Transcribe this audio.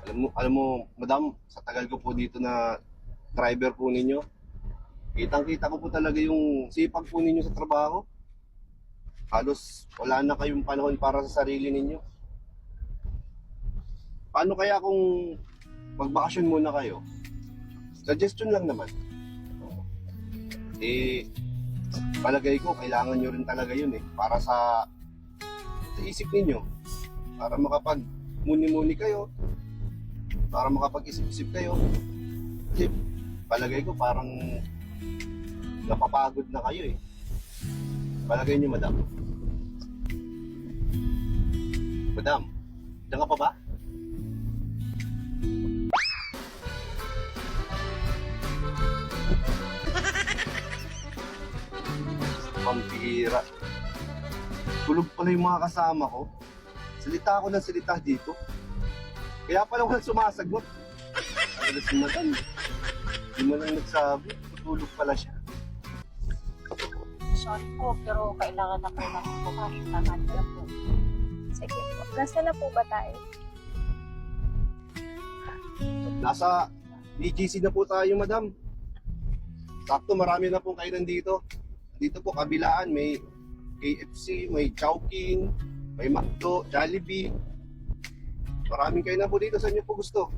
Alam mo, madam, sa tagal ko po dito na driver po ninyo, kitang-kita ko po talaga yung sipag po ninyo sa trabaho. Halos wala na kayong panahon para sa sarili ninyo. Paano kaya kung magbakasyon muna kayo? Suggestion lang naman. Eh, palagay ko, kailangan nyo rin talaga yun para sa isip ninyo. Para makapag muni-muni kayo, para makapag-isip-isip kayo. Kasi palagay ko parang napapagod na kayo. Palagay niyo, madam. Madam, diyan ka pa ba? Pampira. Tulog pala yung mga kasama ko. Salita ako ng salita dito. Kaya pala walang sumasagot. Ano si madam? Hindi mo lang nagsabi. Tutulog pala siya. Sorry po, pero kailangan na po namin bukahin. Tama na po. Sige po. Nasaan na po ba tayo? Nasa BGC na po tayo, madam. Sakto, marami na pong kainan dito. Dito po, kabilaan, may KFC, may Chowking, may McDo, Jollibee. Maraming kainan po dito. Saan niyo po gusto?